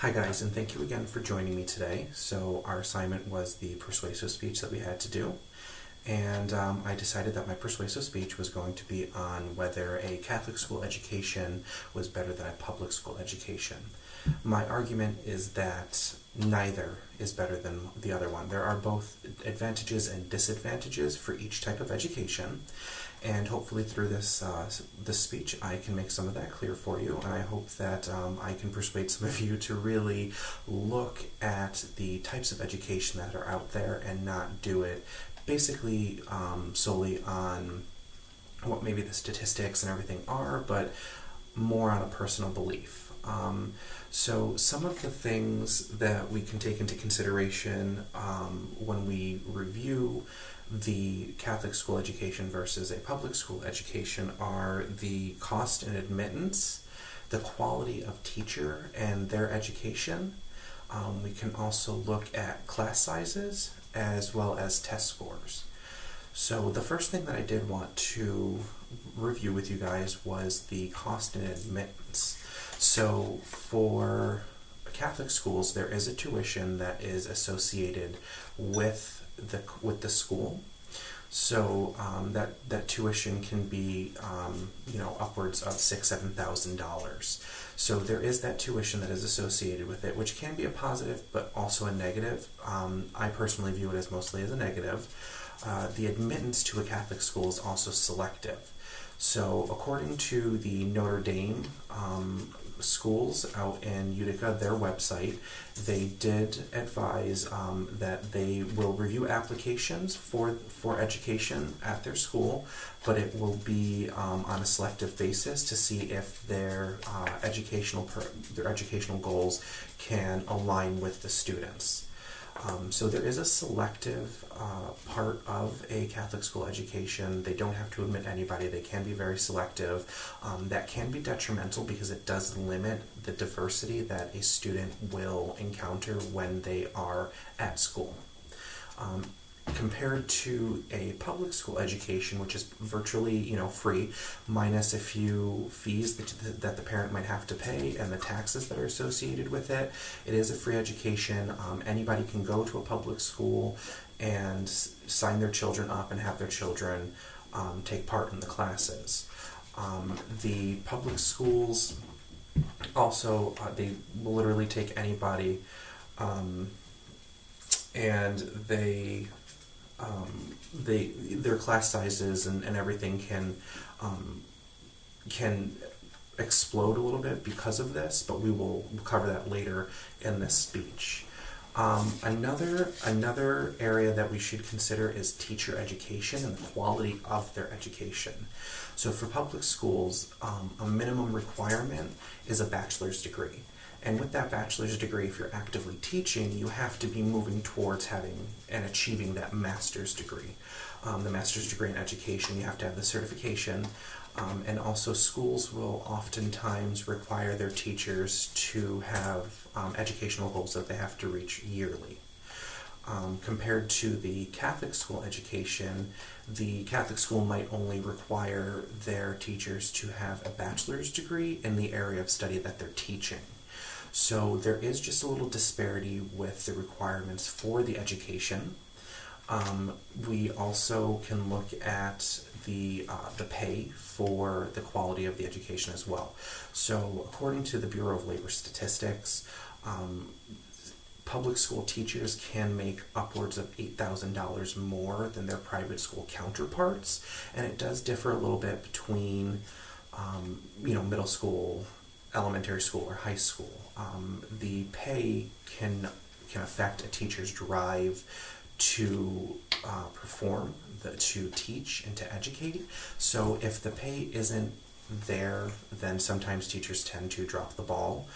Hi guys, and thank you again for joining me today. So our assignment was the persuasive speech that we had to do, and I decided that my persuasive speech was going to be on whether a Catholic school education was better than a public school education. My argument is that neither is better than the other one. There are both advantages and disadvantages for each type of education, and hopefully through this speech I can make some of that clear for you, and I hope that I can persuade some of you to really look at the types of education that are out there and not do it basically solely on what maybe the statistics and everything are, but more on a personal belief. So some of the things that we can take into consideration when we review the Catholic school education versus a public school education are the cost and admittance, the quality of teacher and their education. We can also look at class sizes as well as test scores. So the first thing that I did want to review with you guys was the cost and admittance. So for Catholic schools, there is a tuition that is associated with the school. So that tuition can be upwards of $6,000-7,000. So there is that tuition that is associated with it, which can be a positive but also a negative. I personally view it as mostly as a negative. The admittance to a Catholic school is also selective. So according to the Notre Dame schools out in Utica, their website, they did advise that they will review applications for education at their school, but it will be on a selective basis to see if their educational goals can align with the students. So there is a selective part of a Catholic school education. They don't have to admit anybody. They can be very selective. That can be detrimental because it does limit the diversity that a student will encounter when they are at school. Compared to a public school education, which is virtually free, minus a few fees that the parent might have to pay and the taxes that are associated with it, it is a free education. Anybody can go to a public school and sign their children up and have their children take part in the classes. The public schools also, they will literally take anybody and their class sizes and everything can explode a little bit because of this, but we'll cover that later in this speech. Another area that we should consider is teacher education and the quality of their education. So for public schools, a minimum requirement is a bachelor's degree. And with that bachelor's degree, if you're actively teaching, you have to be moving towards having and achieving that master's degree. The master's degree in education, you have to have the certification, and also schools will oftentimes require their teachers to have educational goals that they have to reach yearly. Compared to the Catholic school education, the Catholic school might only require their teachers to have a bachelor's degree in the area of study that they're teaching. So there is just a little disparity with the requirements for the education. We also can look at the pay for the quality of the education as well. So according to the Bureau of Labor Statistics, public school teachers can make upwards of $8,000 more than their private school counterparts, and it does differ a little bit between middle school, elementary school, or high school. The pay can affect a teacher's drive to perform, to teach, and to educate. So if the pay isn't there, then sometimes teachers tend to drop the ball,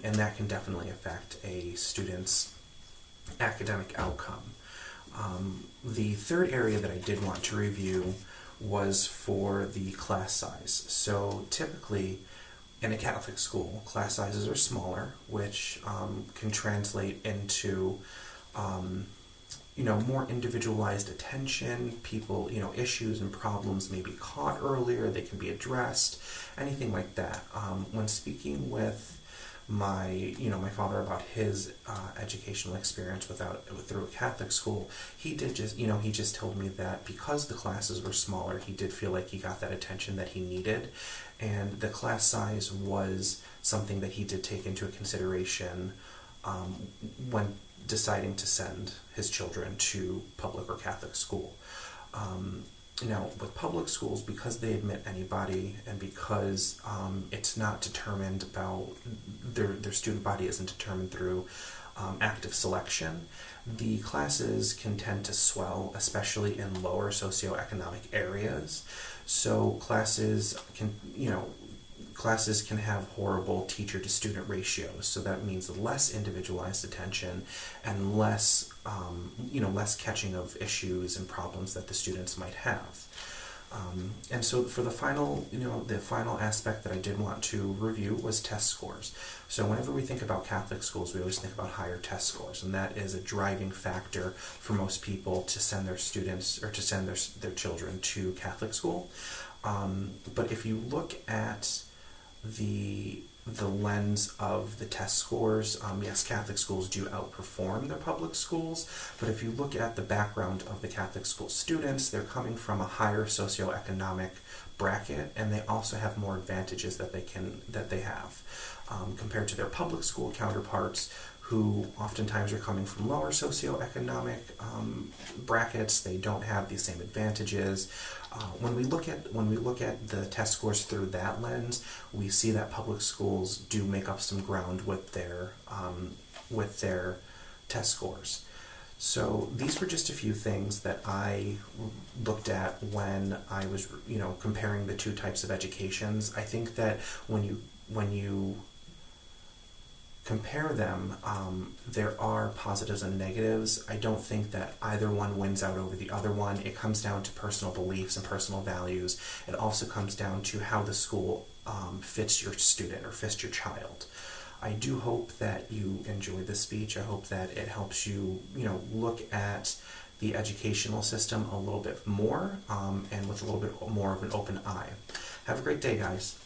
and that can definitely affect a student's academic outcome. The third area that I did want to review was for the class size. So typically, in a Catholic school, class sizes are smaller, which can translate into more individualized attention. People, issues and problems may be caught earlier, they can be addressed, anything like that. When speaking with my father about his educational experience through a Catholic school. He just told me that because the classes were smaller, he did feel like he got that attention that he needed, and the class size was something that he did take into consideration when deciding to send his children to public or Catholic school. Now, with public schools, because they admit anybody, and because it's not determined about their student body isn't determined through active selection, the classes can tend to swell, especially in lower socioeconomic areas. So classes can have horrible teacher-to-student ratios. So that means less individualized attention and less catching of issues and problems that the students might have. And so for the final aspect that I did want to review was test scores. So whenever we think about Catholic schools, we always think about higher test scores, and that is a driving factor for most people to send their students or to send their children to Catholic school. But if you look at the lens of the test scores, yes, Catholic schools do outperform their public schools, but if you look at the background of the Catholic school students, they're coming from a higher socioeconomic bracket, and they also have more advantages that they have compared to their public school counterparts, who oftentimes are coming from lower socioeconomic brackets. They don't have the same advantages. When we look at the test scores through that lens, we see that public schools do make up some ground with their test scores. So these were just a few things that I looked at when I was comparing the two types of educations. I think that when you compare them, there are positives and negatives. I don't think that either one wins out over the other one. It comes down to personal beliefs and personal values. It also comes down to how the school fits your student or fits your child. I do hope that you enjoy this speech. I hope that it helps you, look at the educational system a little bit more and with a little bit more of an open eye. Have a great day, guys.